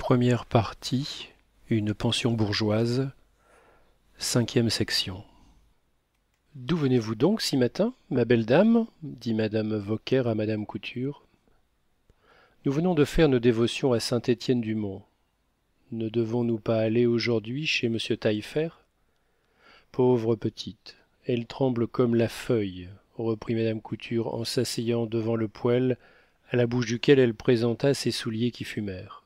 Première partie, une pension bourgeoise, 5e section. D'où venez-vous donc si matin, ma belle dame dit madame Vauquer à madame Couture. Nous venons de faire nos dévotions à Saint-Étienne-du-Mont. Ne devons-nous pas aller aujourd'hui chez monsieur Taillefer? Pauvre petite, elle tremble comme la feuille, reprit madame Couture en s'asseyant devant le poêle, à la bouche duquel elle présenta ses souliers qui fumèrent.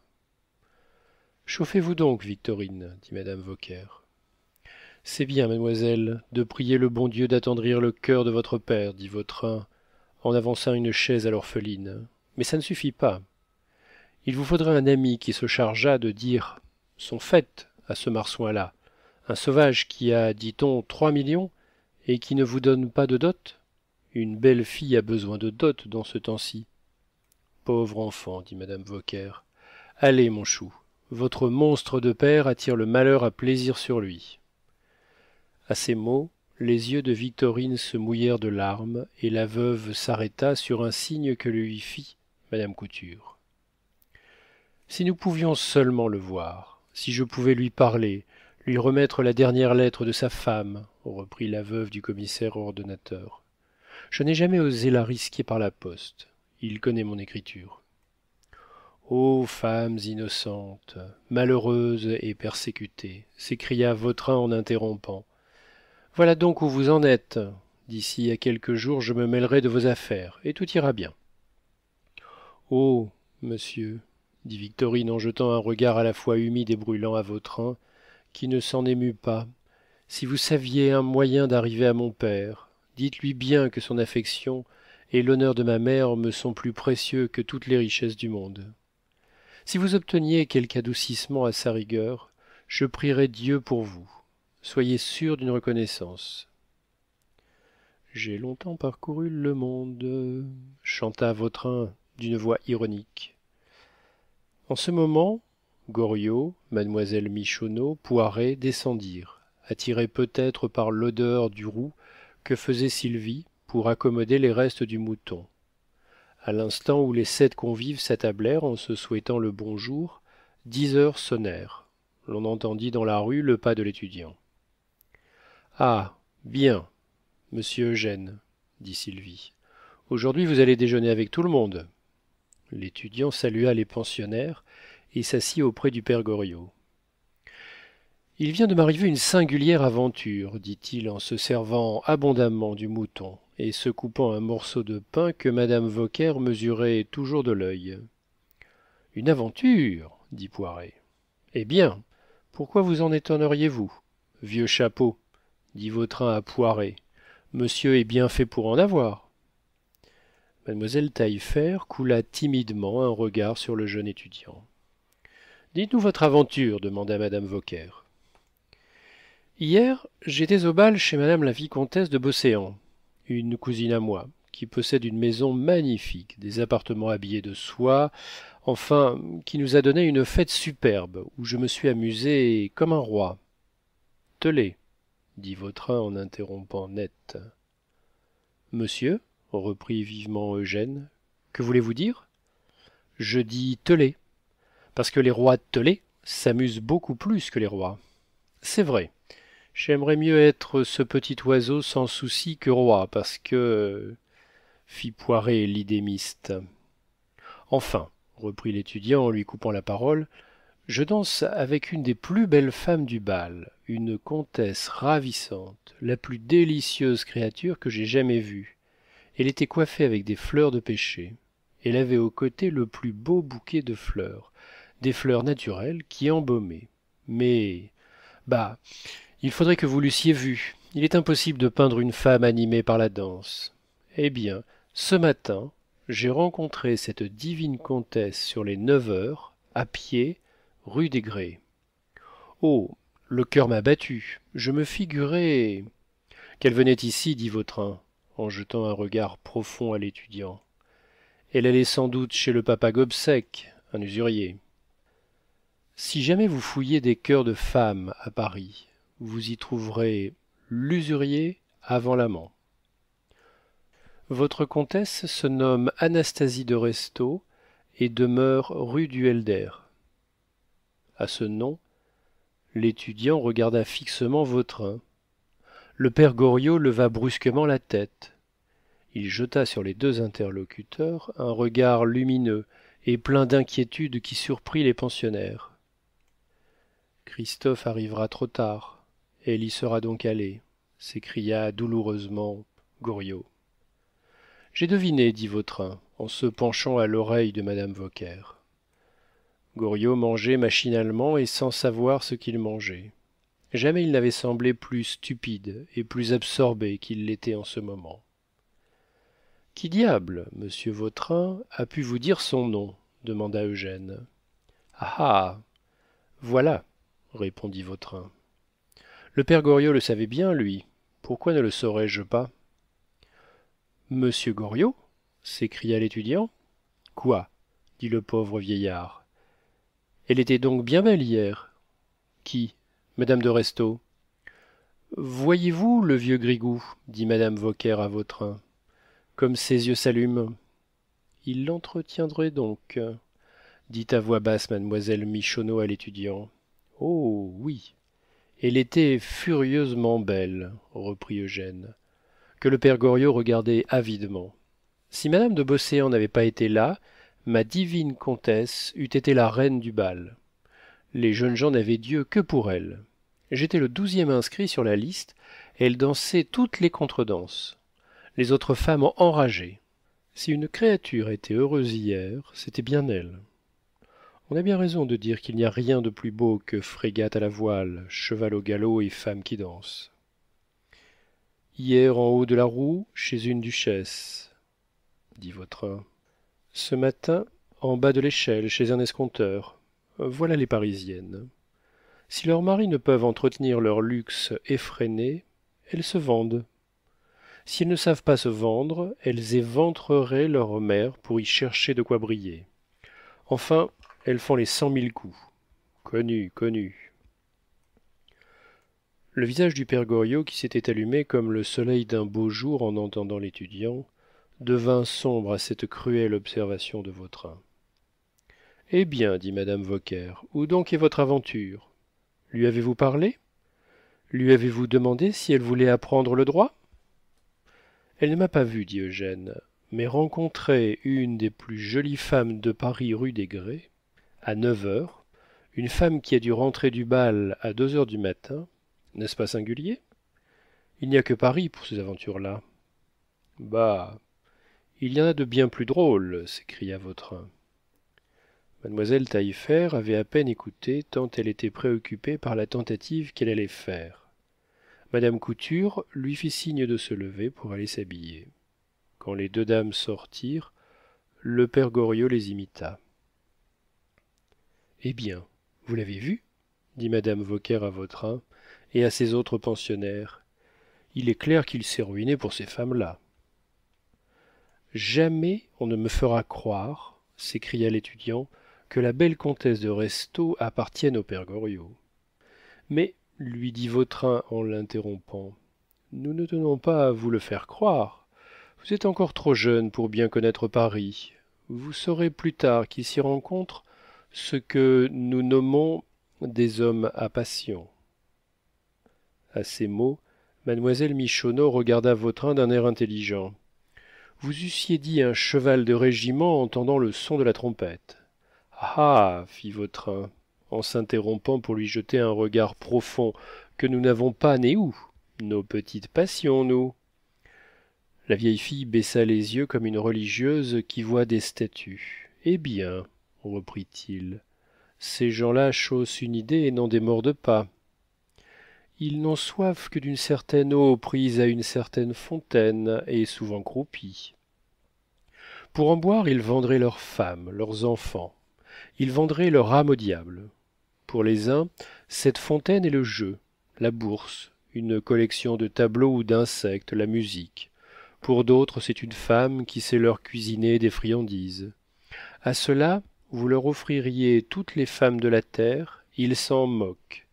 Chauffez-vous donc, Victorine, dit madame Vauquer. C'est bien, mademoiselle, de prier le bon Dieu d'attendrir le cœur de votre père, dit Vautrin, en avançant une chaise à l'orpheline. Mais ça ne suffit pas. Il vous faudrait un ami qui se chargeât de dire son fait à ce marsouin-là, un sauvage qui a, dit-on, 3 millions, et qui ne vous donne pas de dot. Une belle fille a besoin de dot dans ce temps-ci. Pauvre enfant, dit madame Vauquer. Allez, mon chou, votre monstre de père attire le malheur à plaisir sur lui. À ces mots, les yeux de Victorine se mouillèrent de larmes, et la veuve s'arrêta sur un signe que lui fit madame Couture. Si nous pouvions seulement le voir, si je pouvais lui parler, lui remettre la dernière lettre de sa femme, reprit la veuve du commissaire ordonnateur. Je n'ai jamais osé la risquer par la poste. Il connaît mon écriture. Ô femmes innocentes, malheureuses et persécutées, s'écria Vautrin en interrompant. Voilà donc où vous en êtes. D'ici à quelques jours je me mêlerai de vos affaires, et tout ira bien. Oh, monsieur, dit Victorine en jetant un regard à la fois humide et brûlant à Vautrin, qui ne s'en émut pas, si vous saviez un moyen d'arriver à mon père, dites-lui bien que son affection et l'honneur de ma mère me sont plus précieux que toutes les richesses du monde. Si vous obteniez quelque adoucissement à sa rigueur, je prierais Dieu pour vous. Soyez sûr d'une reconnaissance. J'ai longtemps parcouru le monde, chanta Vautrin d'une voix ironique. En ce moment, Goriot, mademoiselle Michonneau, Poiret descendirent, attirés peut-être par l'odeur du roux que faisait Sylvie pour accommoder les restes du mouton. À l'instant où les 7 convives s'attablèrent en se souhaitant le bonjour, 10 heures sonnèrent. L'on entendit dans la rue le pas de l'étudiant. Ah, bien, monsieur Eugène, dit Sylvie. Aujourd'hui vous allez déjeuner avec tout le monde. L'étudiant salua les pensionnaires et s'assit auprès du père Goriot. Il vient de m'arriver une singulière aventure, dit-il en se servant abondamment du mouton et se coupant un morceau de pain que madame Vauquer mesurait toujours de l'œil. Une aventure, dit Poiret. Eh bien, pourquoi vous en étonneriez-vous, vieux chapeau, dit Vautrin à Poiret. Monsieur est bien fait pour en avoir. Mademoiselle Taillefer coula timidement un regard sur le jeune étudiant. Dites-nous votre aventure, demanda madame Vauquer. Hier, j'étais au bal chez madame la vicomtesse de Beauséant, une cousine à moi, qui possède une maison magnifique, des appartements habillés de soie, enfin, qui nous a donné une fête superbe, où je me suis amusé comme un roi. Tenez, dit Vautrin en interrompant net. Monsieur, reprit vivement Eugène, que voulez-vous dire? Je dis telé, parce que les rois telés s'amusent beaucoup plus que les rois. C'est vrai, j'aimerais mieux être ce petit oiseau sans souci que roi, parce que... fit Poiret l'idémiste. Enfin, reprit l'étudiant en lui coupant la parole, je danse avec une des plus belles femmes du bal, une comtesse ravissante, la plus délicieuse créature que j'aie jamais vue. Elle était coiffée avec des fleurs de pêcher. Elle avait au côté le plus beau bouquet de fleurs, des fleurs naturelles qui embaumaient. Mais, bah, il faudrait que vous l'eussiez vue. Il est impossible de peindre une femme animée par la danse. Eh bien, ce matin, j'ai rencontré cette divine comtesse sur les 9 heures, à pied, rue des Grès. Oh, le cœur m'a battu. Je me figurais... Qu'elle venait ici, dit Vautrin, en jetant un regard profond à l'étudiant. Elle allait sans doute chez le papa Gobseck, un usurier. Si jamais vous fouillez des cœurs de femmes à Paris, vous y trouverez l'usurier avant l'amant. Votre comtesse se nomme Anastasie de Restaud et demeure rue du Helder. À ce nom, l'étudiant regarda fixement Vautrin. Le père Goriot leva brusquement la tête. Il jeta sur les deux interlocuteurs un regard lumineux et plein d'inquiétude qui surprit les pensionnaires. Christophe arrivera trop tard. Elle y sera donc allée, s'écria douloureusement Goriot. J'ai deviné, dit Vautrin, en se penchant à l'oreille de madame Vauquer. Goriot mangeait machinalement et sans savoir ce qu'il mangeait. Jamais il n'avait semblé plus stupide et plus absorbé qu'il l'était en ce moment. Qui diable, monsieur Vautrin, a pu vous dire son nom demanda Eugène. Ah ah, voilà, répondit Vautrin. Le père Goriot le savait bien, lui. Pourquoi ne le saurais-je pas? Monsieur Goriot? S'écria l'étudiant. Quoi? Dit le pauvre vieillard. Elle était donc bien belle hier. Qui? Madame de Restaud. Voyez-vous le vieux Grigou? Dit madame Vauquer à Vautrin. Comme ses yeux s'allument. Il l'entretiendrait donc, dit à voix basse mademoiselle Michonneau à l'étudiant. Oh oui, elle était furieusement belle, reprit Eugène, que le père Goriot regardait avidement. Si madame de Beauséant n'avait pas été là, ma divine comtesse eût été la reine du bal. Les jeunes gens n'avaient Dieu que pour elle. J'étais le 12e inscrit sur la liste, elle dansait toutes les contredanses. Les autres femmes enrageaient. Si une créature était heureuse hier, c'était bien elle. On a bien raison de dire qu'il n'y a rien de plus beau que frégate à la voile, cheval au galop et femme qui danse. Hier en haut de la roue, chez une duchesse, dit Vautrin. Ce matin, en bas de l'échelle, chez un escompteur. Voilà les Parisiennes. Si leurs maris ne peuvent entretenir leur luxe effréné, elles se vendent. Si elles ne savent pas se vendre, elles éventreraient leur mère pour y chercher de quoi briller. Enfin, elles font les 100 000 coups. Connu, connu. Le visage du père Goriot, qui s'était allumé comme le soleil d'un beau jour en entendant l'étudiant, devint sombre à cette cruelle observation de Vautrin. Eh bien, dit madame Vauquer, où donc est votre aventure? Lui avez-vous parlé? Lui avez-vous demandé si elle voulait apprendre le droit? Elle ne m'a pas vu, dit Eugène, mais rencontrer une des plus jolies femmes de Paris rue des Grès, à 9 heures, une femme qui a dû rentrer du bal à 2 heures du matin, n'est-ce pas singulier? Il n'y a que Paris pour ces aventures-là. Bah, il y en a de bien plus drôles, s'écria Vautrin. Mademoiselle Taillefer avait à peine écouté tant elle était préoccupée par la tentative qu'elle allait faire. Madame Couture lui fit signe de se lever pour aller s'habiller. Quand les deux dames sortirent, le père Goriot les imita. Eh bien, vous l'avez vu? Dit madame Vauquer à Vautrin et à ses autres pensionnaires. Il est clair qu'il s'est ruiné pour ces femmes-là. Jamais on ne me fera croire, s'écria l'étudiant, que la belle comtesse de Restaud appartienne au père Goriot. Mais, lui dit Vautrin en l'interrompant, nous ne tenons pas à vous le faire croire. Vous êtes encore trop jeune pour bien connaître Paris. Vous saurez plus tard qu'il s'y rencontre ce que nous nommons des hommes à passion. À ces mots, mademoiselle Michonneau regarda Vautrin d'un air intelligent. Vous eussiez dit un cheval de régiment en entendant le son de la trompette. Ah, fit Vautrin, en s'interrompant pour lui jeter un regard profond que nous n'avons pas né où? Nos petites passions, nous. La vieille fille baissa les yeux comme une religieuse qui voit des statues. Eh bien, reprit-il, ces gens-là chaussent une idée et n'en démordent pas. Ils n'ont soif que d'une certaine eau prise à une certaine fontaine et souvent croupie. Pour en boire, ils vendraient leurs femmes, leurs enfants. Ils vendraient leur âme au diable. Pour les uns, cette fontaine est le jeu, la bourse, une collection de tableaux ou d'insectes, la musique. Pour d'autres, c'est une femme qui sait leur cuisiner des friandises. À cela, vous leur offririez toutes les femmes de la terre, ils s'en moquent.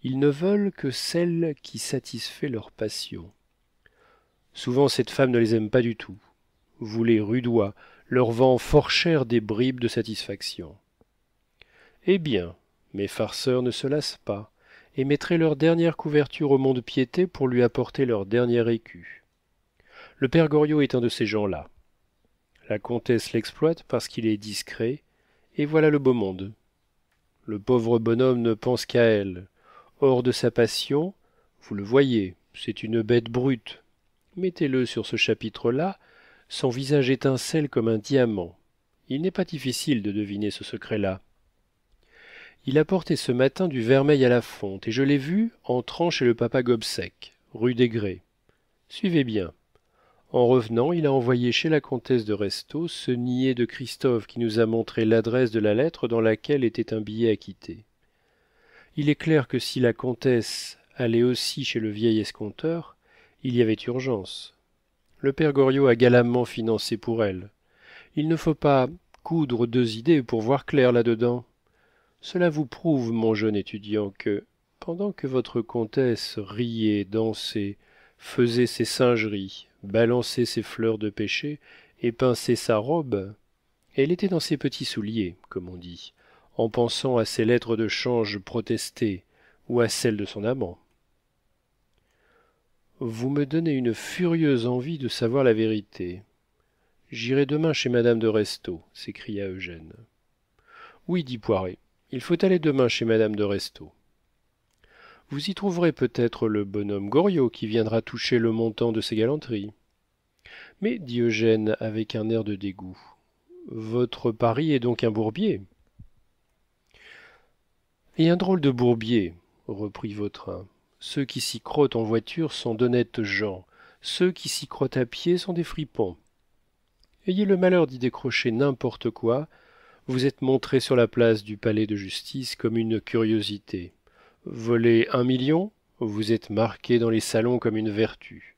Ils ne veulent que celle qui satisfait leur passion. Souvent, cette femme ne les aime pas du tout. Vous les rudois, leur vend fort cher des bribes de satisfaction. Eh bien, Mes farceurs ne se lassent pas, et mettraient leur dernière couverture au mont-de-piété pour lui apporter leur dernier écu. Le père Goriot est un de ces gens-là. La comtesse l'exploite parce qu'il est discret, et voilà le beau monde. Le pauvre bonhomme ne pense qu'à elle. Hors de sa passion, vous le voyez, c'est une bête brute. Mettez-le sur ce chapitre-là, son visage étincelle comme un diamant. Il n'est pas difficile de deviner ce secret-là. Il a porté ce matin du vermeil à la fonte, et je l'ai vu entrant chez le papa Gobseck, rue des Grès. Suivez bien. En revenant, il a envoyé chez la comtesse de Restaud ce niais de Christophe qui nous a montré l'adresse de la lettre dans laquelle était un billet à quitter. Il est clair que si la comtesse allait aussi chez le vieil escompteur, il y avait urgence. Le père Goriot a galamment financé pour elle. Il ne faut pas coudre deux idées pour voir clair là-dedans. Cela vous prouve, mon jeune étudiant, que, pendant que votre comtesse riait, dansait, faisait ses singeries, balançait ses fleurs de pêcher et pinçait sa robe, elle était dans ses petits souliers, comme on dit, en pensant à ses lettres de change protestées ou à celles de son amant. Vous me donnez une furieuse envie de savoir la vérité. J'irai demain chez madame de Restaud, s'écria Eugène. Oui, dit Poiret, il faut aller demain chez madame de Restaud. Vous y trouverez peut-être le bonhomme Goriot qui viendra toucher le montant de ses galanteries. Mais, dit Eugène avec un air de dégoût, votre pari est donc un bourbier. Et un drôle de bourbier, reprit Vautrin. Ceux qui s'y crottent en voiture sont d'honnêtes gens, ceux qui s'y crottent à pied sont des fripons. Ayez le malheur d'y décrocher n'importe quoi, vous êtes montré sur la place du palais de justice comme une curiosité. Volez 1 million, vous êtes marqué dans les salons comme une vertu.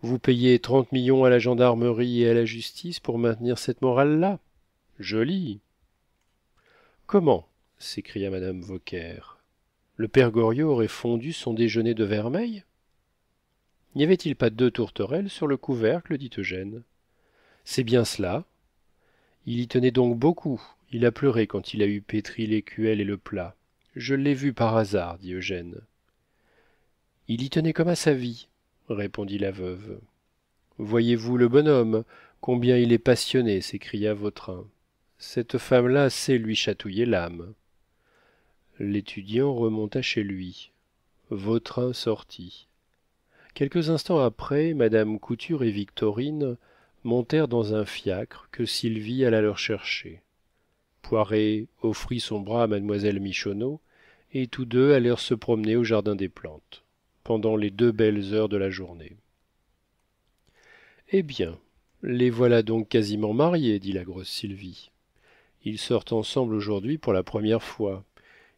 Vous payez 30 millions à la gendarmerie et à la justice pour maintenir cette morale-là. Joli. Comment? S'écria madame Vauquer. Le père Goriot aurait fondu son déjeuner de vermeil? N'y avait-il pas 2 tourterelles sur le couvercle, dit Eugène. C'est bien cela. Il y tenait donc beaucoup. Il a pleuré quand il a eu pétri l'écuelle et le plat. Je l'ai vu par hasard, dit Eugène. Il y tenait comme à sa vie, répondit la veuve. Voyez-vous le bonhomme, combien il est passionné, s'écria Vautrin. Cette femme-là sait lui chatouiller l'âme. L'étudiant remonta chez lui. Vautrin sortit. Quelques instants après, madame Couture et Victorine montèrent dans un fiacre que Sylvie alla leur chercher. Poiret offrit son bras à mademoiselle Michonneau, et tous deux allèrent se promener au jardin des plantes, pendant les 2 belles heures de la journée. Eh bien, les voilà donc quasiment mariés, dit la grosse Sylvie. Ils sortent ensemble aujourd'hui pour la première fois.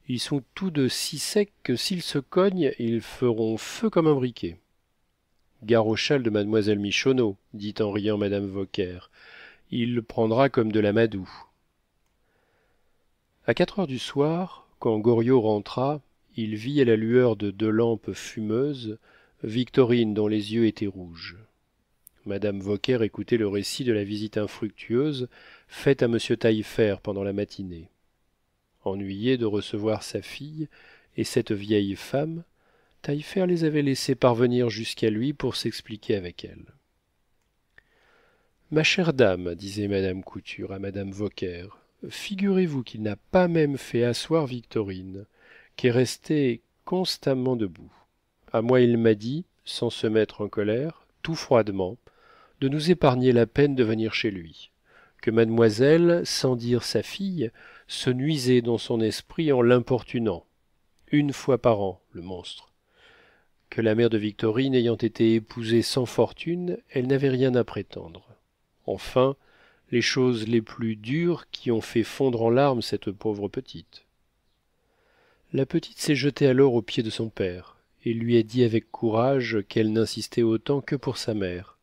Ils sont tous deux si secs que s'ils se cognent, ils feront feu comme un briquet. Gare au châle de mademoiselle Michonneau, dit en riant madame Vauquer. Il prendra comme de l'amadou. À 4 heures du soir, quand Goriot rentra, il vit à la lueur de 2 lampes fumeuses Victorine dont les yeux étaient rouges. Madame Vauquer écoutait le récit de la visite infructueuse faite à monsieur Taillefer pendant la matinée. Ennuyé de recevoir sa fille et cette vieille femme, Taillefer les avait laissés parvenir jusqu'à lui pour s'expliquer avec elle. Ma chère dame, disait madame Couture à madame Vauquer, figurez-vous qu'il n'a pas même fait asseoir Victorine, qui est restée constamment debout. À moi il m'a dit, sans se mettre en colère, tout froidement, de nous épargner la peine de venir chez lui, que mademoiselle, sans dire sa fille, se nuisait dans son esprit en l'importunant, 1 fois par an, le monstre, que la mère de Victorine ayant été épousée sans fortune, elle n'avait rien à prétendre. Enfin, les choses les plus dures qui ont fait fondre en larmes cette pauvre petite. La petite s'est jetée alors aux pieds de son père, et lui a dit avec courage qu'elle n'insistait autant que pour sa mère,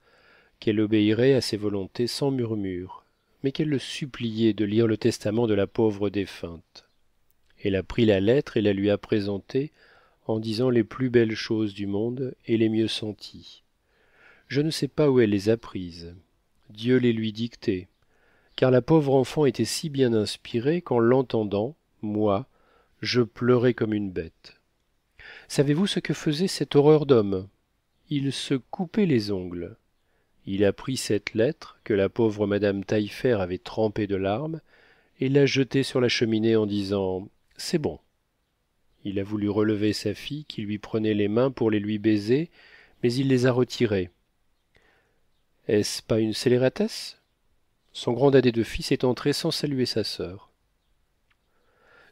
qu'elle obéirait à ses volontés sans murmure, mais qu'elle le suppliait de lire le testament de la pauvre défunte. Elle a pris la lettre et la lui a présentée en disant les plus belles choses du monde et les mieux senties. Je ne sais pas où elle les a prises. Dieu les lui dictait, car la pauvre enfant était si bien inspirée qu'en l'entendant, moi, Je pleurais comme une bête. Savez-vous ce que faisait cette horreur d'homme? Il se coupait les ongles. Il a pris cette lettre, que la pauvre madame Taillefer avait trempée de larmes, et l'a jetée sur la cheminée en disant « C'est bon ». Il a voulu relever sa fille qui lui prenait les mains pour les lui baiser, mais il les a retirées. Est-ce pas une scélératesse? Son grand dadais de fils est entré sans saluer sa sœur.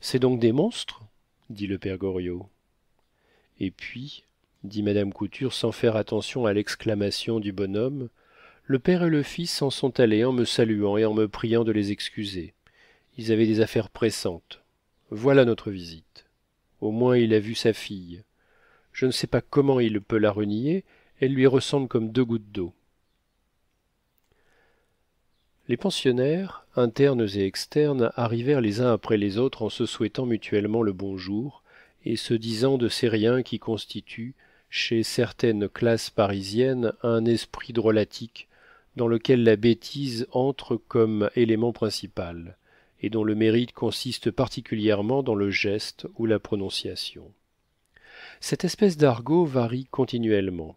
C'est donc des monstres? Dit le père Goriot. Et puis, dit madame Couture sans faire attention à l'exclamation du bonhomme, le père et le fils s'en sont allés en me saluant et en me priant de les excuser. Ils avaient des affaires pressantes. Voilà notre visite. Au moins il a vu sa fille. Je ne sais pas comment il peut la renier, elle lui ressemble comme deux gouttes d'eau. Les pensionnaires, internes et externes, arrivèrent les uns après les autres en se souhaitant mutuellement le bonjour et se disant de ces riens qui constituent, chez certaines classes parisiennes, un esprit drôlatique dans lequel la bêtise entre comme élément principal, et dont le mérite consiste particulièrement dans le geste ou la prononciation. Cette espèce d'argot varie continuellement.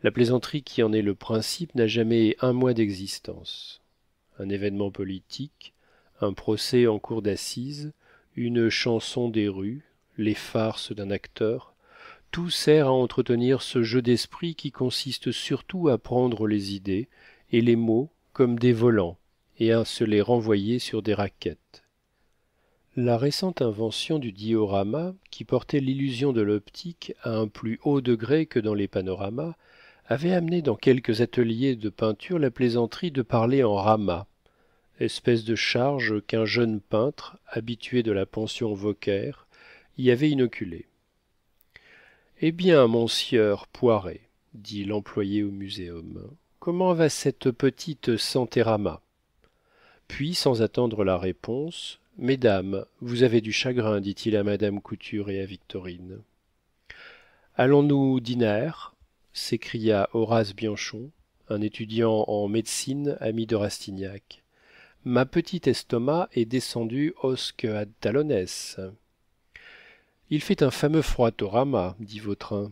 La plaisanterie qui en est le principe n'a jamais un mois d'existence. Un événement politique, un procès en cour d'assises, une chanson des rues, les farces d'un acteur, tout sert à entretenir ce jeu d'esprit qui consiste surtout à prendre les idées et les mots comme des volants et à se les renvoyer sur des raquettes. La récente invention du diorama, qui portait l'illusion de l'optique à un plus haut degré que dans les panoramas, avait amené dans quelques ateliers de peinture la plaisanterie de parler en ramas, espèce de charge qu'un jeune peintre, habitué de la pension Vauquer, y avait inoculée. Eh bien, monsieur Poiret, dit l'employé au muséum, comment va cette petite Santérama? Puis, sans attendre la réponse, mesdames, vous avez du chagrin, dit-il à madame Couture et à Victorine. Allons-nous dîner? S'écria Horace Bianchon, un étudiant en médecine ami de Rastignac. Ma petite estomac est descendue osque ad talones. Il fait un fameux froidorama, dit Vautrin.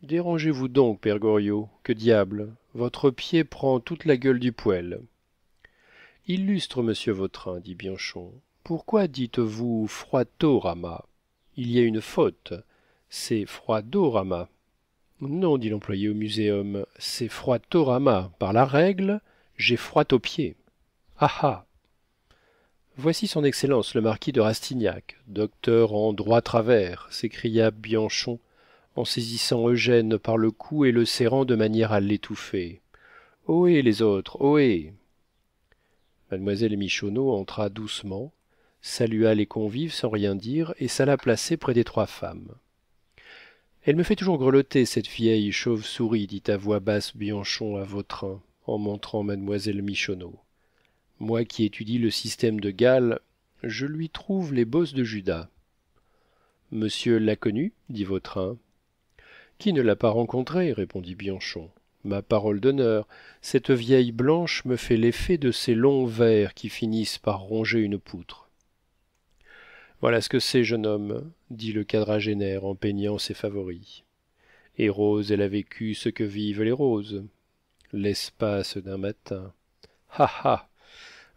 Dérangez-vous donc, père Goriot, que diable, votre pied prend toute la gueule du poêle. Illustre monsieur Vautrin, dit Bianchon, pourquoi dites-vous froidorama? Il y a une faute, c'est froidorama. Non, dit l'employé au muséum, c'est froidorama. Par la règle, j'ai froid aux pieds. Ah ah! Voici son Excellence le marquis de Rastignac, docteur en droit travers, s'écria Bianchon en saisissant Eugène par le cou et le serrant de manière à l'étouffer. Ohé les autres, ohé! Mademoiselle Michonneau entra doucement, salua les convives sans rien dire et s'alla placer près des trois femmes. Elle me fait toujours grelotter, cette vieille chauve-souris, dit à voix basse Bianchon à Vautrin, en montrant mademoiselle Michonneau. Moi qui étudie le système de Gall, je lui trouve les bosses de Judas. Monsieur l'a connu, dit Vautrin. Qui ne l'a pas rencontré, répondit Bianchon. Ma parole d'honneur, cette vieille blanche me fait l'effet de ces longs vers qui finissent par ronger une poutre. Voilà ce que c'est, jeune homme, dit le quadragénaire en peignant ses favoris. Et Rose, elle a vécu ce que vivent les roses. L'espace d'un matin. Ha ha!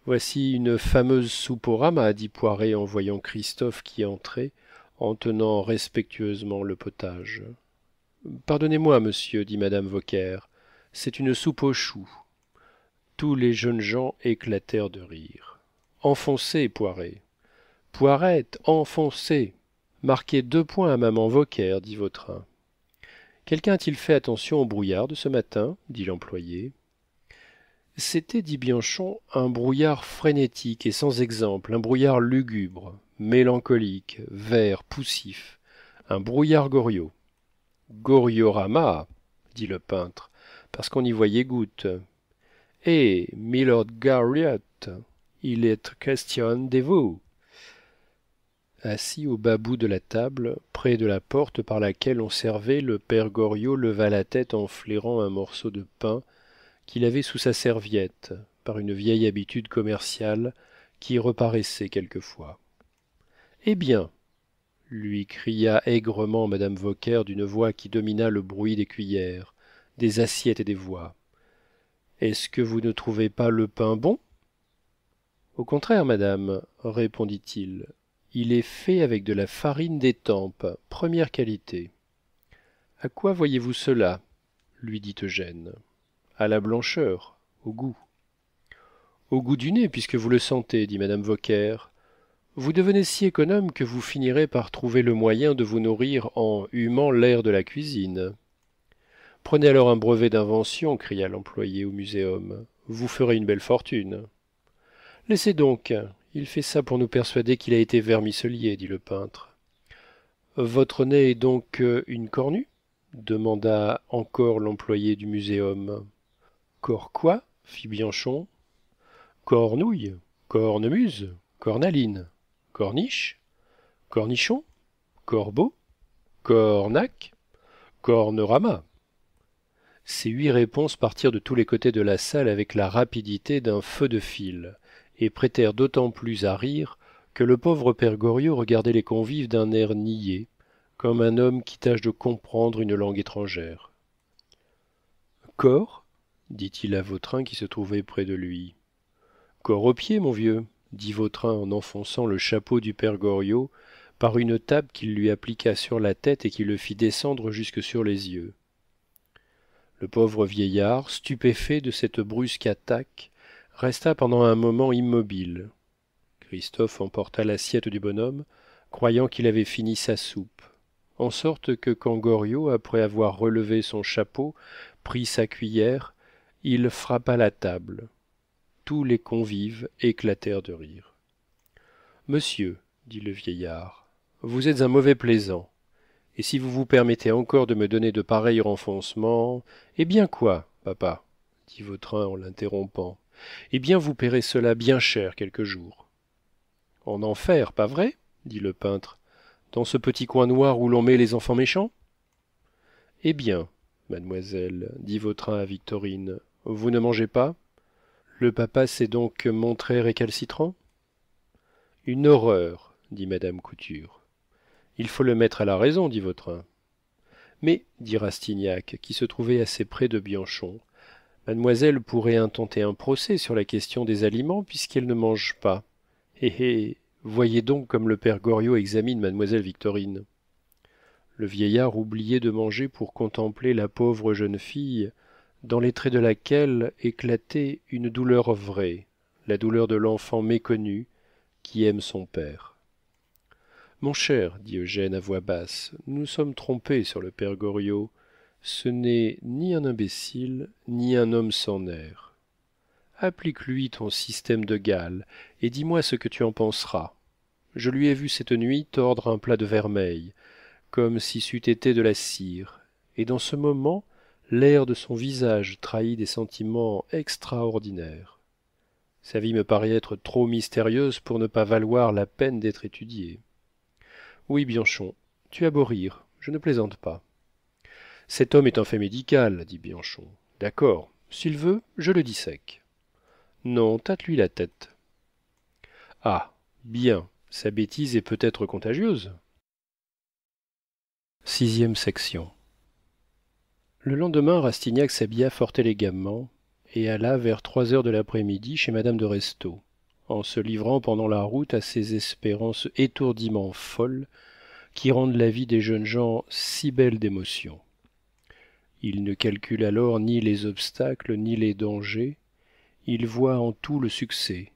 Voici une fameuse soupe au rama, dit Poiret en voyant Christophe qui entrait, en tenant respectueusement le potage. Pardonnez-moi, monsieur, dit madame Vauquer, c'est une soupe aux choux. Tous les jeunes gens éclatèrent de rire. Enfoncez, Poiret. Poirette, enfoncez. Marquez 2 points à maman Vauquer, dit Vautrin. Quelqu'un a-t-il fait attention au brouillard de ce matin? dit l'employé. C'était, dit Bianchon, un brouillard frénétique et sans exemple, un brouillard lugubre, mélancolique, vert, poussif, un brouillard Goriot. Goriorama, dit le peintre, parce qu'on y voyait goutte. Eh, milord Goriot, il est question de vous. Assis au bas bout de la table, près de la porte par laquelle on servait, le père Goriot leva la tête en flairant un morceau de pain qu'il avait sous sa serviette, par une vieille habitude commerciale qui reparaissait quelquefois. Eh bien, lui cria aigrement madame Vauquer d'une voix qui domina le bruit des cuillères, des assiettes et des voix. Est-ce que vous ne trouvez pas le pain bon? Au contraire, madame, répondit-il, il est fait avec de la farine d'étampes, première qualité. À quoi voyez-vous cela? Lui dit Eugène. À la blancheur, au goût. Au goût du nez, puisque vous le sentez, dit madame Vauquer. Vous devenez si économe que vous finirez par trouver le moyen de vous nourrir en humant l'air de la cuisine. Prenez alors un brevet d'invention, cria l'employé au muséum. Vous ferez une belle fortune. Laissez donc, il fait ça pour nous persuader qu'il a été vermicelier, dit le peintre. Votre nez est donc une cornue? Demanda encore l'employé du muséum. Cor quoi? Fit Bianchon. Cornouille, cornemuse, cornaline, corniche, cornichon, corbeau, cornac, cornerama. Ces 8 réponses partirent de tous les côtés de la salle avec la rapidité d'un feu de fil, et prêtèrent d'autant plus à rire que le pauvre père Goriot regardait les convives d'un air niais, comme un homme qui tâche de comprendre une langue étrangère. Corps? dit-il à Vautrin qui se trouvait près de lui. Corps aux pieds, mon vieux, dit Vautrin en enfonçant le chapeau du père Goriot par une tape qu'il lui appliqua sur la tête et qui le fit descendre jusque sur les yeux. Le pauvre vieillard, stupéfait de cette brusque attaque, resta pendant un moment immobile. Christophe emporta l'assiette du bonhomme, croyant qu'il avait fini sa soupe, en sorte que quand Goriot, après avoir relevé son chapeau, prit sa cuillère, il frappa la table. Tous les convives éclatèrent de rire. Monsieur, dit le vieillard, vous êtes un mauvais plaisant, et si vous vous permettez encore de me donner de pareils renfoncements, eh bien quoi, papa, dit Vautrin en l'interrompant, eh bien vous paierez cela bien cher quelque jour. En enfer, pas vrai? dit le peintre, dans ce petit coin noir où l'on met les enfants méchants? Eh bien, mademoiselle, dit Vautrin à Victorine, vous ne mangez pas? Le papa s'est donc montré récalcitrant? Une horreur, dit madame Couture. Il faut le mettre à la raison, dit Vautrin. Mais, dit Rastignac, qui se trouvait assez près de Bianchon, mademoiselle pourrait intenter un procès sur la question des aliments puisqu'elle ne mange pas. Hé, voyez donc comme le père Goriot examine mademoiselle Victorine. Le vieillard oubliait de manger pour contempler la pauvre jeune fille, dans les traits de laquelle éclatait une douleur vraie, la douleur de l'enfant méconnu qui aime son père. Mon cher, dit Eugène à voix basse, nous sommes trompés sur le père Goriot. Ce n'est ni un imbécile, ni un homme sans nerfs. Applique-lui ton système de Galles, et dis-moi ce que tu en penseras. Je lui ai vu cette nuit tordre un plat de vermeil, comme si c'eût été de la cire, et dans ce moment, l'air de son visage trahit des sentiments extraordinaires. Sa vie me paraît être trop mystérieuse pour ne pas valoir la peine d'être étudiée. Oui, Bianchon, tu as beau rire, je ne plaisante pas. Cet homme est un fait médical, dit Bianchon. D'accord, s'il veut, je le dissèque. Non, tâte-lui la tête. Ah, bien, sa bêtise est peut-être contagieuse. 6e section. Le lendemain, Rastignac s'habilla fort élégamment et alla vers 3 heures de l'après-midi chez madame de Restaud, en se livrant pendant la route à ces espérances étourdiment folles qui rendent la vie des jeunes gens si belle d'émotion. Il ne calcule alors ni les obstacles ni les dangers, ils voient en tout le succès,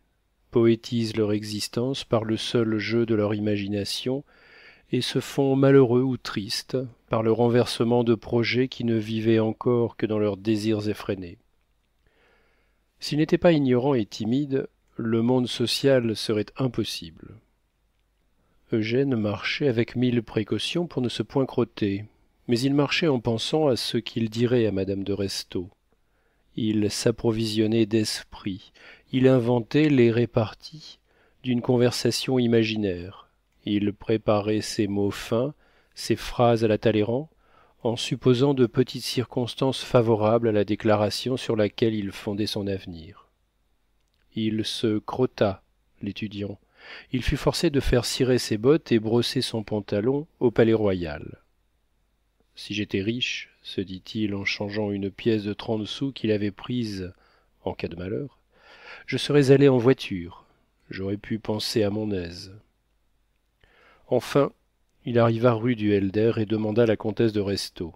poétisent leur existence par le seul jeu de leur imagination et se font malheureux ou tristes par le renversement de projets qui ne vivaient encore que dans leurs désirs effrénés. S'ils n'étaient pas ignorants et timides, le monde social serait impossible. Eugène marchait avec 1000 précautions pour ne se point crotter, mais il marchait en pensant à ce qu'il dirait à madame de Restaud. Il s'approvisionnait d'esprit, il inventait les réparties d'une conversation imaginaire, il préparait ses mots fins, ses phrases à la Talleyrand, en supposant de petites circonstances favorables à la déclaration sur laquelle il fondait son avenir. Il se crotta, l'étudiant, il fut forcé de faire cirer ses bottes et brosser son pantalon au Palais-Royal. Si j'étais riche, se dit-il en changeant une pièce de 30 sous qu'il avait prise en cas de malheur, je serais allé en voiture, j'aurais pu penser à mon aise. Enfin, il arriva rue du Helder et demanda la comtesse de Restaud.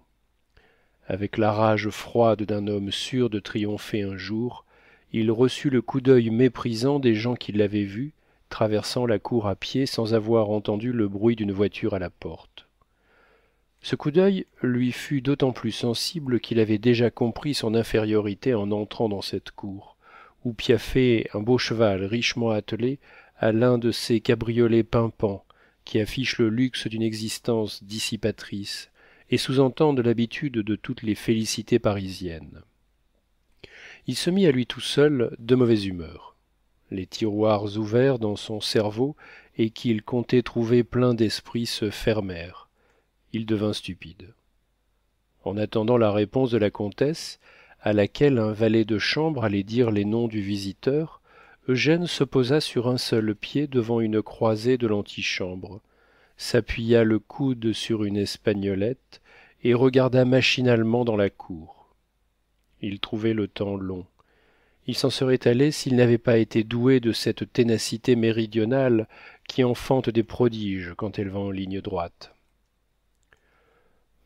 Avec la rage froide d'un homme sûr de triompher un jour, il reçut le coup d'œil méprisant des gens qui l'avaient vu traversant la cour à pied sans avoir entendu le bruit d'une voiture à la porte. Ce coup d'œil lui fut d'autant plus sensible qu'il avait déjà compris son infériorité en entrant dans cette cour, où piaffait un beau cheval richement attelé à l'un de ces cabriolets pimpants qui affichent le luxe d'une existence dissipatrice et sous-entendent l'habitude de toutes les félicités parisiennes. Il se mit à lui tout seul de mauvaise humeur. Les tiroirs ouverts dans son cerveau et qu'il comptait trouver pleins d'esprit se fermèrent. Il devint stupide. En attendant la réponse de la comtesse, à laquelle un valet de chambre allait dire les noms du visiteur, Eugène se posa sur un seul pied devant une croisée de l'antichambre, s'appuya le coude sur une espagnolette et regarda machinalement dans la cour. Il trouvait le temps long. Il s'en serait allé s'il n'avait pas été doué de cette ténacité méridionale qui enfante des prodiges quand elle va en ligne droite.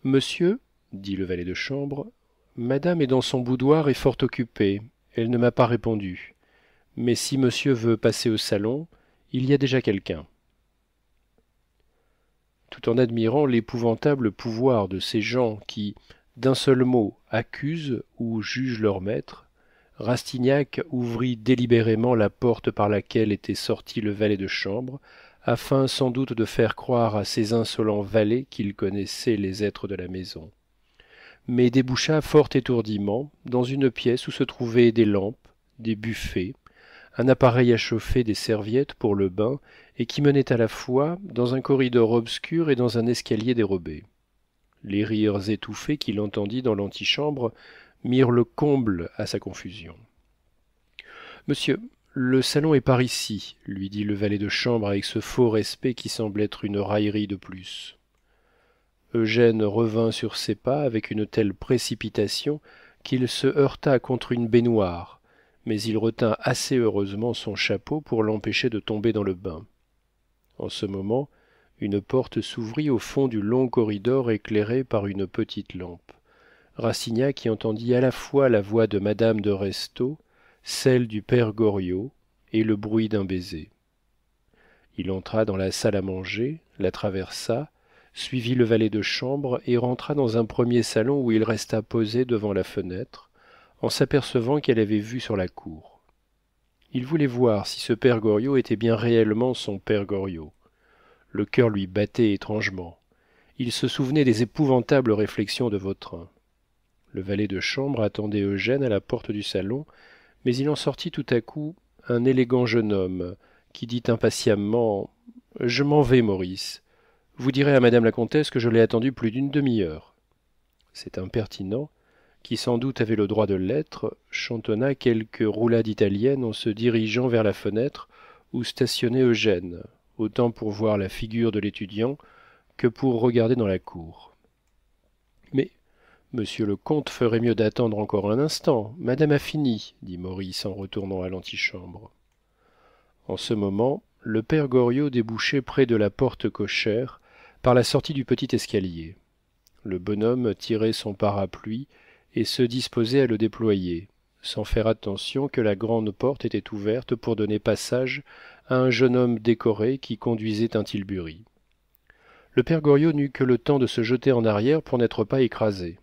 Monsieur, dit le valet de chambre, madame est dans son boudoir et fort occupée. Elle ne m'a pas répondu. Mais si monsieur veut passer au salon, il y a déjà quelqu'un. Tout en admirant l'épouvantable pouvoir de ces gens qui, d'un seul mot, accusent ou jugent leur maître, Rastignac ouvrit délibérément la porte par laquelle était sorti le valet de chambre, afin sans doute de faire croire à ces insolents valets qu'il connaissait les êtres de la maison, mais déboucha fort étourdiment dans une pièce où se trouvaient des lampes, des buffets, un appareil à chauffer, des serviettes pour le bain, et qui menait à la fois dans un corridor obscur et dans un escalier dérobé. Les rires étouffés qu'il entendit dans l'antichambre mirent le comble à sa confusion. Monsieur, le salon est par ici, lui dit le valet de chambre avec ce faux respect qui semble être une raillerie de plus. Eugène revint sur ses pas avec une telle précipitation qu'il se heurta contre une baignoire, mais il retint assez heureusement son chapeau pour l'empêcher de tomber dans le bain. En ce moment, une porte s'ouvrit au fond du long corridor éclairé par une petite lampe. Rastignac y entendit à la fois la voix de madame de Restaud, celle du père Goriot et le bruit d'un baiser. Il entra dans la salle à manger, la traversa, suivit le valet de chambre et rentra dans un premier salon où il resta posé devant la fenêtre, en s'apercevant qu'elle avait vue sur la cour. Il voulait voir si ce père Goriot était bien réellement son père Goriot. Le cœur lui battait étrangement. Il se souvenait des épouvantables réflexions de Vautrin. Le valet de chambre attendait Eugène à la porte du salon, mais il en sortit tout à coup un élégant jeune homme qui dit impatiemment « Je m'en vais, Maurice. Vous direz à madame la comtesse que je l'ai attendue plus d'une demi-heure. » Cet impertinent, qui sans doute avait le droit de l'être, chantonna quelques roulades italiennes en se dirigeant vers la fenêtre où stationnait Eugène, autant pour voir la figure de l'étudiant que pour regarder dans la cour. Mais monsieur le comte ferait mieux d'attendre encore un instant. Madame a fini, dit Maurice en retournant à l'antichambre. En ce moment, le père Goriot débouchait près de la porte cochère par la sortie du petit escalier. Le bonhomme tirait son parapluie et se disposait à le déployer, sans faire attention que la grande porte était ouverte pour donner passage à un jeune homme décoré qui conduisait un tilbury. Le père Goriot n'eut que le temps de se jeter en arrière pour n'être pas écrasé.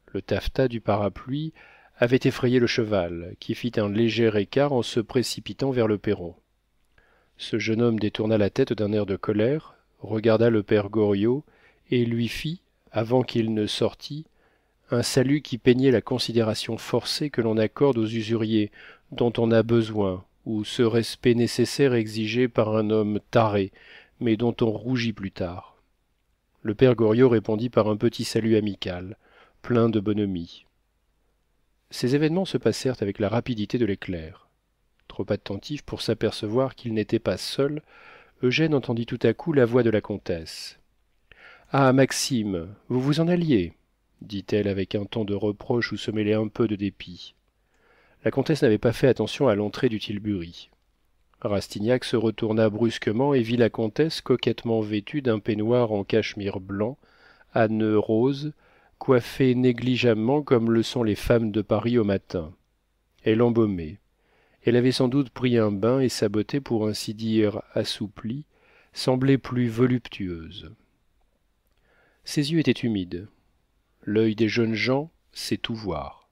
Le taffetas du parapluie avait effrayé le cheval, qui fit un léger écart en se précipitant vers le perron. Ce jeune homme détourna la tête d'un air de colère, regarda le père Goriot et lui fit, avant qu'il ne sortît, un salut qui peignait la considération forcée que l'on accorde aux usuriers dont on a besoin, ou ce respect nécessaire exigé par un homme taré, mais dont on rougit plus tard. Le père Goriot répondit par un petit salut amical, plein de bonhomie. Ces événements se passèrent avec la rapidité de l'éclair. trop attentif pour s'apercevoir qu'il n'était pas seul, Eugène entendit tout à coup la voix de la comtesse. Ah, Maxime, vous vous en alliez, dit-elle avec un ton de reproche où se mêlait un peu de dépit. La comtesse n'avait pas fait attention à l'entrée du tilbury. Rastignac se retourna brusquement et vit la comtesse coquettement vêtue d'un peignoir en cachemire blanc, à nœuds roses, coiffée négligemment comme le sont les femmes de Paris au matin. Elle embaumait. Elle avait sans doute pris un bain et sa beauté, pour ainsi dire assouplie, semblait plus voluptueuse. Ses yeux étaient humides. L'œil des jeunes gens sait tout voir.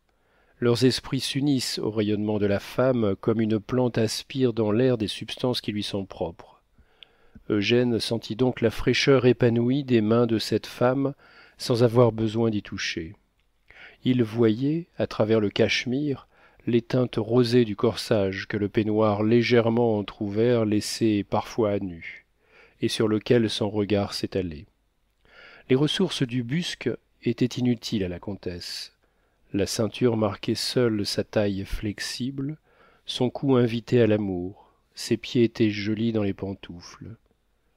Leurs esprits s'unissent au rayonnement de la femme comme une plante aspire dans l'air des substances qui lui sont propres. Eugène sentit donc la fraîcheur épanouie des mains de cette femme sans avoir besoin d'y toucher. Il voyait, à travers le cachemire, les teintes rosées du corsage que le peignoir légèrement entr'ouvert laissait parfois à nu, et sur lequel son regard s'étalait. Les ressources du busc étaient inutiles à la comtesse. La ceinture marquait seule sa taille flexible, son cou invitait à l'amour, ses pieds étaient jolis dans les pantoufles.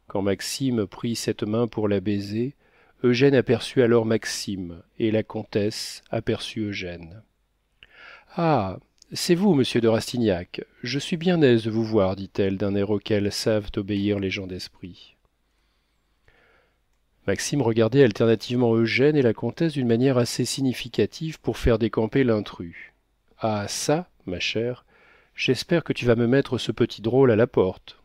Quand Maxime prit cette main pour la baiser, Eugène aperçut alors Maxime, et la comtesse aperçut Eugène. « Ah, c'est vous, monsieur de Rastignac. Je suis bien aise de vous voir, dit-elle d'un air auquel savent obéir les gens d'esprit. Maxime regardait alternativement Eugène et la comtesse d'une manière assez significative pour faire décamper l'intrus. « Ah ça, ma chère, j'espère que tu vas me mettre ce petit drôle à la porte. »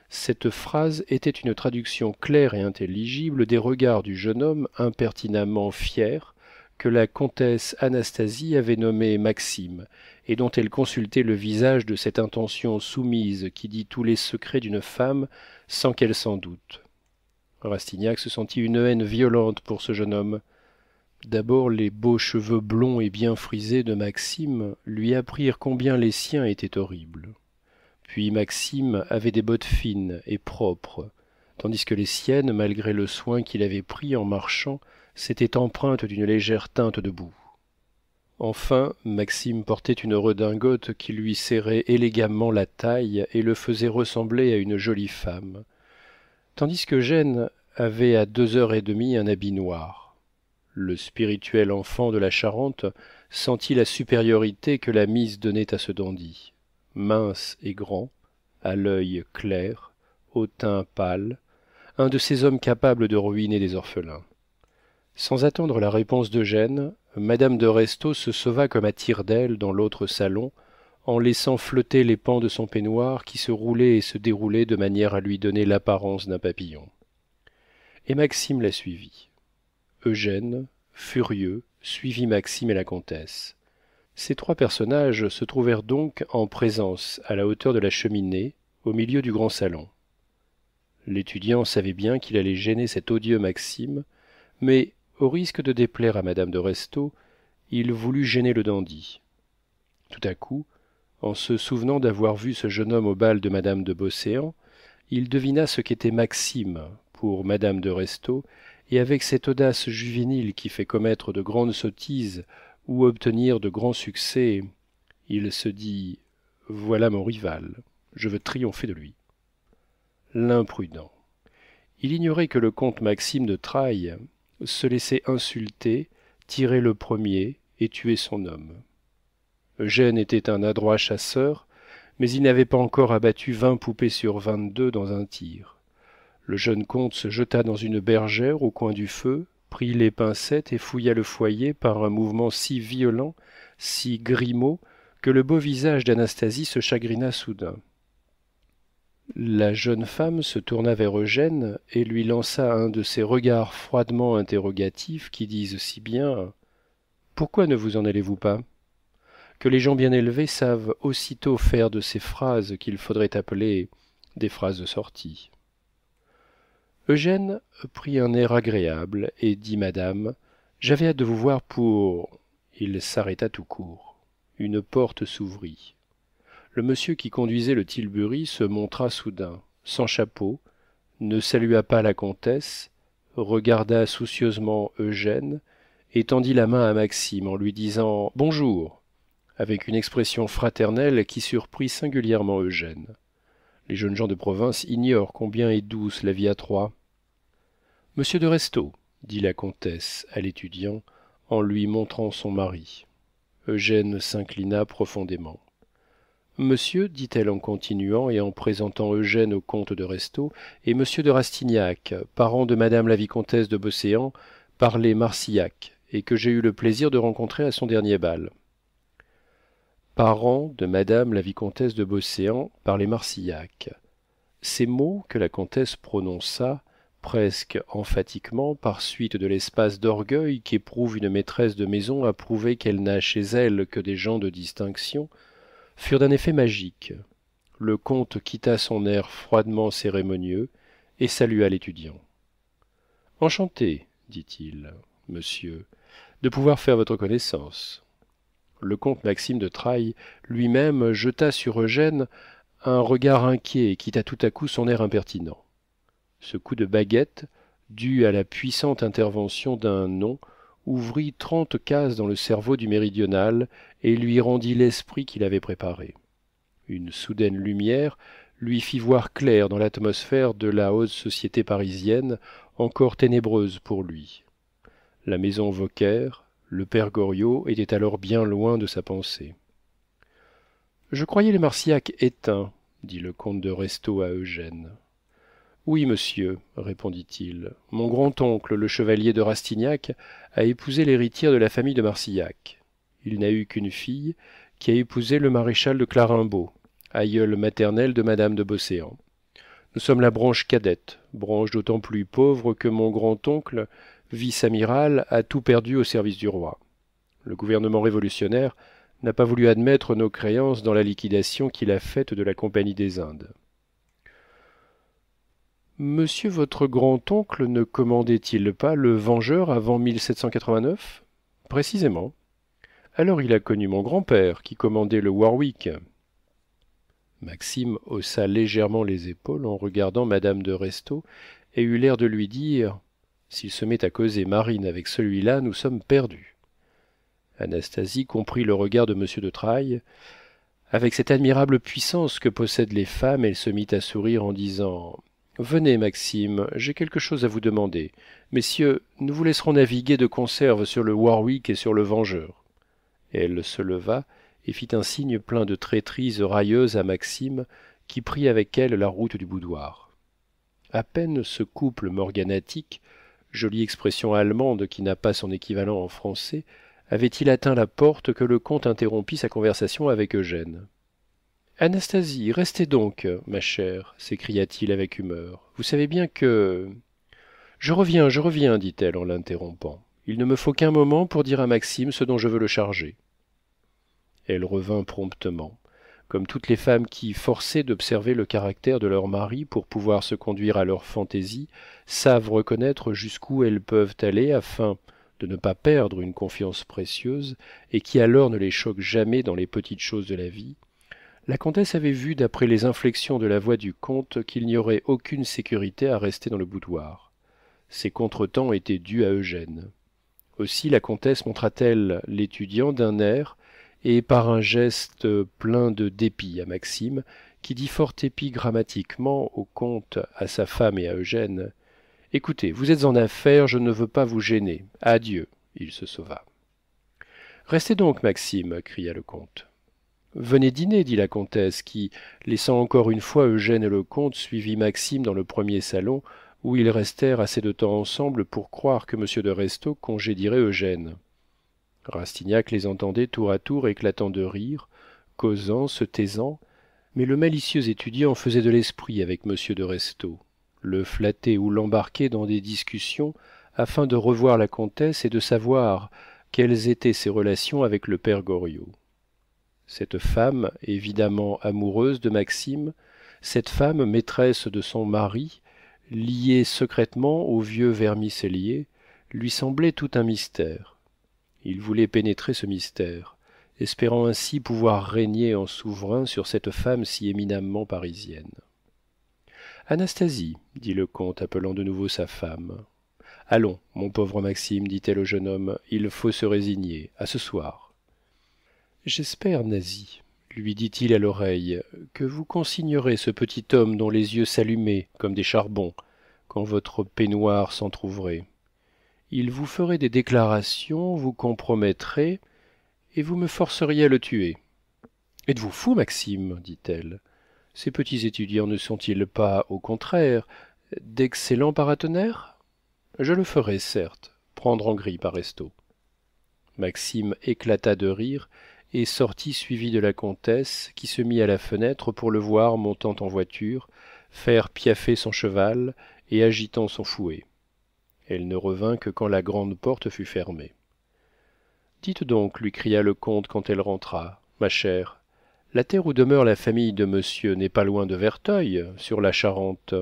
Cette phrase était une traduction claire et intelligible des regards du jeune homme impertinemment fier que la comtesse Anastasie avait nommé Maxime et dont elle consultait le visage de cette intention soumise qui dit tous les secrets d'une femme sans qu'elle s'en doute. Rastignac se sentit une haine violente pour ce jeune homme. D'abord les beaux cheveux blonds et bien frisés de Maxime lui apprirent combien les siens étaient horribles. Puis Maxime avait des bottes fines et propres, tandis que les siennes, malgré le soin qu'il avait pris en marchant, s'étaient empreintes d'une légère teinte de boue. Enfin, Maxime portait une redingote qui lui serrait élégamment la taille et le faisait ressembler à une jolie femme, tandis qu'Eugène avait à 2 heures et demie un habit noir. Le spirituel enfant de la Charente sentit la supériorité que la mise donnait à ce dandy. Mince et grand, à l'œil clair, au teint pâle, un de ces hommes capables de ruiner des orphelins. Sans attendre la réponse d'Eugène, madame de Restaud se sauva comme à tire-d'aile dans l'autre salon, en laissant flotter les pans de son peignoir qui se roulaient et se déroulaient de manière à lui donner l'apparence d'un papillon. Et Maxime la suivit. Eugène, furieux, suivit Maxime et la comtesse. Ces trois personnages se trouvèrent donc en présence, à la hauteur de la cheminée, au milieu du grand salon. L'étudiant savait bien qu'il allait gêner cet odieux Maxime, mais, au risque de déplaire à madame de Restaud, il voulut gêner le dandy. Tout à coup, en se souvenant d'avoir vu ce jeune homme au bal de madame de Beauséant, il devina ce qu'était Maxime pour madame de Restaud, et avec cette audace juvénile qui fait commettre de grandes sottises ou obtenir de grands succès, il se dit « Voilà mon rival, je veux triompher de lui. » L'imprudent. Il ignorait que le comte Maxime de Trailles se laissait insulter, tirer le premier et tuer son homme. Eugène était un adroit chasseur, mais il n'avait pas encore abattu 20 poupées sur 22 dans un tir. Le jeune comte se jeta dans une bergère au coin du feu, prit les pincettes et fouilla le foyer par un mouvement si violent, si grimaud, que le beau visage d'Anastasie se chagrina soudain. La jeune femme se tourna vers Eugène et lui lança un de ces regards froidement interrogatifs qui disent si bien « Pourquoi ne vous en allez-vous pas ?» que les gens bien élevés savent aussitôt faire de ces phrases qu'il faudrait appeler des phrases de sortie. Eugène prit un air agréable et dit « Madame, j'avais hâte de vous voir pour… » Il s'arrêta tout court. Une porte s'ouvrit. Le monsieur qui conduisait le tilbury se montra soudain, sans chapeau, ne salua pas la comtesse, regarda soucieusement Eugène et tendit la main à Maxime en lui disant « Bonjour !» avec une expression fraternelle qui surprit singulièrement Eugène. Les jeunes gens de province ignorent combien est douce la vie à trois. Monsieur de Restaud, dit la comtesse à l'étudiant en lui montrant son mari. Eugène s'inclina profondément. Monsieur, dit-elle en continuant et en présentant Eugène au comte de Restaud, et monsieur de Rastignac, parent de madame la vicomtesse de Beauséant, par les Marsillac, et que j'ai eu le plaisir de rencontrer à son dernier bal. Parent de madame la vicomtesse de Beauséant par les Marsillac. Ces mots que la comtesse prononça presque emphatiquement par suite de l'espace d'orgueil qu'éprouve une maîtresse de maison à prouver qu'elle n'a chez elle que des gens de distinction, furent d'un effet magique. Le comte quitta son air froidement cérémonieux et salua l'étudiant. Enchanté, dit-il, monsieur, de pouvoir faire votre connaissance. Le comte Maxime de Trailles lui-même jeta sur Eugène un regard inquiet et quitta tout à coup son air impertinent. Ce coup de baguette, dû à la puissante intervention d'un nom, ouvrit 30 cases dans le cerveau du méridional et lui rendit l'esprit qu'il avait préparé. Une soudaine lumière lui fit voir clair dans l'atmosphère de la haute société parisienne, encore ténébreuse pour lui. La maison Vauquer, le père Goriot étaient alors bien loin de sa pensée. Je croyais les Marsillac éteints, dit le comte de Restaud à Eugène. Oui, monsieur, répondit-il. Mon grand-oncle, le chevalier de Rastignac, a épousé l'héritière de la famille de Marsillac. Il n'a eu qu'une fille, qui a épousé le maréchal de Clarimbault, aïeul maternel de madame de Beauséant. Nous sommes la branche cadette, branche d'autant plus pauvre que mon grand-oncle, vice-amiral, a tout perdu au service du roi. Le gouvernement révolutionnaire n'a pas voulu admettre nos créances dans la liquidation qu'il a faite de la Compagnie des Indes. Monsieur votre grand-oncle ne commandait-il pas le Vengeur avant 1789 ? Précisément. Alors il a connu mon grand-père, qui commandait le Warwick. Maxime haussa légèrement les épaules en regardant madame de Restaud et eut l'air de lui dire « S'il se met à causer marine avec celui-là, nous sommes perdus. » Anastasie comprit le regard de monsieur de Trailles. Avec cette admirable puissance que possèdent les femmes, elle se mit à sourire en disant « Venez, Maxime, j'ai quelque chose à vous demander. Messieurs, nous vous laisserons naviguer de conserve sur le Warwick et sur le Vengeur. » Elle se leva et fit un signe plein de traîtrise railleuse à Maxime, qui prit avec elle la route du boudoir. À peine ce couple morganatique, jolie expression allemande qui n'a pas son équivalent en français, avait-il atteint la porte que le comte interrompit sa conversation avec Eugène. Anastasie, restez donc, ma chère, s'écria-t-il avec humeur. Vous savez bien que... Je reviens, dit-elle en l'interrompant. Il ne me faut qu'un moment pour dire à Maxime ce dont je veux le charger. Elle revint promptement, comme toutes les femmes qui, forcées d'observer le caractère de leur mari pour pouvoir se conduire à leur fantaisie, savent reconnaître jusqu'où elles peuvent aller afin de ne pas perdre une confiance précieuse et qui alors ne les choque jamais dans les petites choses de la vie. La comtesse avait vu d'après les inflexions de la voix du comte qu'il n'y aurait aucune sécurité à rester dans le boudoir. Ces contretemps étaient dus à Eugène. Aussi la comtesse montra-t-elle l'étudiant d'un air et par un geste plein de dépit à Maxime, qui dit fort épigrammatiquement au comte, à sa femme et à Eugène « Écoutez, vous êtes en affaires, je ne veux pas vous gêner. Adieu !» Il se sauva. « Restez donc, Maxime !» cria le comte. Venez dîner, dit la comtesse, qui, laissant encore une fois Eugène et le comte, suivit Maxime dans le premier salon, où ils restèrent assez de temps ensemble pour croire que monsieur de Restaud congédierait Eugène. Rastignac les entendait tour à tour éclatant de rire, causant, se taisant, mais le malicieux étudiant faisait de l'esprit avec monsieur de Restaud, le flattait ou l'embarquait dans des discussions afin de revoir la comtesse et de savoir quelles étaient ses relations avec le père Goriot. Cette femme, évidemment amoureuse de Maxime, cette femme maîtresse de son mari, liée secrètement au vieux vermicellier, lui semblait tout un mystère. Il voulait pénétrer ce mystère, espérant ainsi pouvoir régner en souverain sur cette femme si éminemment parisienne. Anastasie, dit le comte, appelant de nouveau sa femme. Allons, mon pauvre Maxime, dit-elle au jeune homme, il faut se résigner. À ce soir. J'espère, Nasie, lui dit-il à l'oreille, que vous consignerez ce petit homme dont les yeux s'allumaient comme des charbons quand votre peignoir s'entr'ouvrait. Il vous ferait des déclarations, vous compromettrait, et vous me forceriez à le tuer. Êtes-vous fou, Maxime dit-elle. Ces petits étudiants ne sont-ils pas, au contraire, d'excellents paratonnerres? Je le ferai, certes, prendre en grille par Restaud. Maxime éclata de rire et sortit suivi de la comtesse, qui se mit à la fenêtre pour le voir montant en voiture, faire piaffer son cheval et agitant son fouet. Elle ne revint que quand la grande porte fut fermée. Dites donc, lui cria le comte quand elle rentra, ma chère, la terre où demeure la famille de monsieur n'est pas loin de Verteuil, sur la Charente.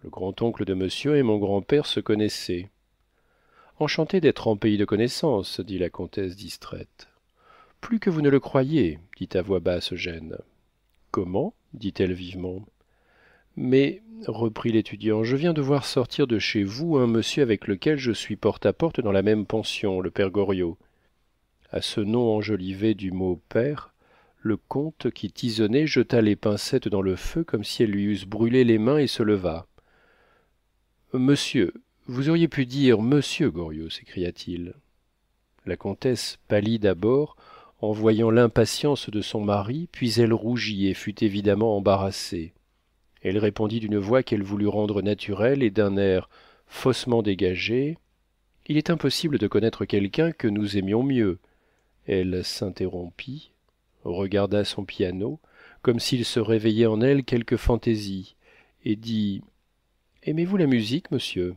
Le grand-oncle de monsieur et mon grand-père se connaissaient. Enchanté d'être en pays de connaissance, dit la comtesse distraite. Plus que vous ne le croyez, dit à voix basse Eugène. Comment? dit-elle vivement. Mais, reprit l'étudiant, je viens de voir sortir de chez vous un monsieur avec lequel je suis porte-à-porte dans la même pension, le père Goriot. À ce nom enjolivé du mot père, le comte, qui tisonnait, jeta les pincettes dans le feu comme si elles lui eussent brûlé les mains et se leva. Monsieur, vous auriez pu dire monsieur Goriot, s'écria-t-il. La comtesse pâlit d'abord en voyant l'impatience de son mari, puis elle rougit et fut évidemment embarrassée. Elle répondit d'une voix qu'elle voulut rendre naturelle et d'un air faussement dégagé. Il est impossible de connaître quelqu'un que nous aimions mieux. Elle s'interrompit, regarda son piano, comme s'il se réveillait en elle quelque fantaisie, et dit « Aimez-vous la musique, monsieur ?»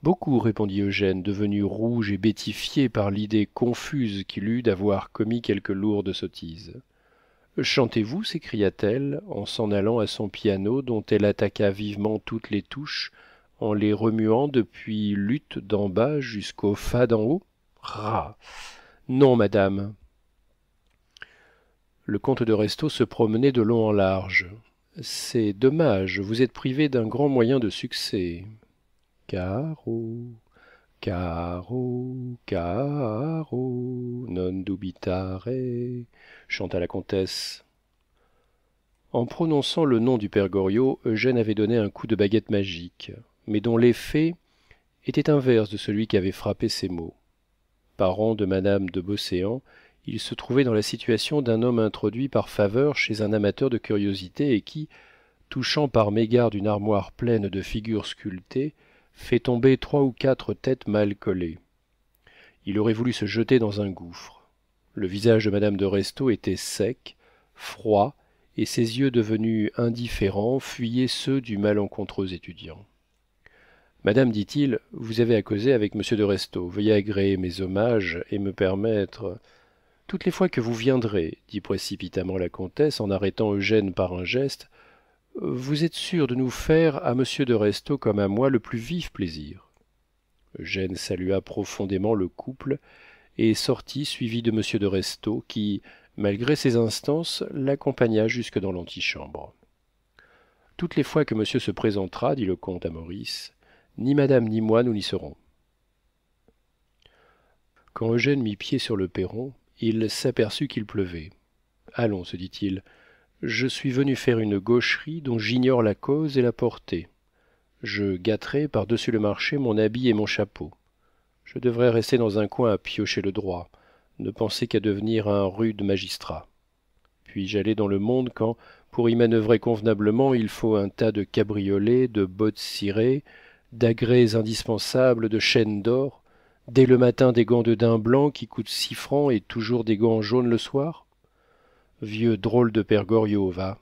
Beaucoup, répondit Eugène, devenu rouge et bétifié par l'idée confuse qu'il eut d'avoir commis quelque lourde sottise. Chantez-vous, s'écria-t-elle, en s'en allant à son piano dont elle attaqua vivement toutes les touches, en les remuant depuis l'ut d'en bas jusqu'au fa d'en haut. Rah! Non, madame. Le comte de Restaud se promenait de long en large. C'est dommage, vous êtes privé d'un grand moyen de succès. Caro, caro, caro, non dubitare, chanta la comtesse. En prononçant le nom du père Goriot, Eugène avait donné un coup de baguette magique, mais dont l'effet était inverse de celui qui avait frappé ses mots. Parent de madame de Beauséant, il se trouvait dans la situation d'un homme introduit par faveur chez un amateur de curiosités et qui, touchant par mégarde une armoire pleine de figures sculptées, fait tomber 3 ou 4 têtes mal collées. Il aurait voulu se jeter dans un gouffre. Le visage de madame de Restaud était sec, froid, et ses yeux devenus indifférents fuyaient ceux du malencontreux étudiant. Madame, dit-il, vous avez à causer avec monsieur de Restaud. Veuillez agréer mes hommages et me permettre. Toutes les fois que vous viendrez, dit précipitamment la comtesse en arrêtant Eugène par un geste, vous êtes sûr de nous faire à monsieur de Restaud comme à moi le plus vif plaisir. Eugène salua profondément le couple et sortit suivi de monsieur de Restaud qui, malgré ses instances, l'accompagna jusque dans l'antichambre. Toutes les fois que monsieur se présentera, dit le comte à Maurice, ni madame ni moi nous n'y serons. Quand Eugène mit pied sur le perron, il s'aperçut qu'il pleuvait. Allons, se dit-il, je suis venu faire une gaucherie dont j'ignore la cause et la portée. Je gâterai par-dessus le marché mon habit et mon chapeau. Je devrais rester dans un coin à piocher le droit, ne penser qu'à devenir un rude magistrat. Puis j'allais dans le monde quand, pour y manœuvrer convenablement, il faut un tas de cabriolets, de bottes cirées, d'agrès indispensables, de chaînes d'or, dès le matin des gants de daim blanc qui coûtent 6 francs et toujours des gants jaunes le soir. Vieux drôle de père Goriot, va.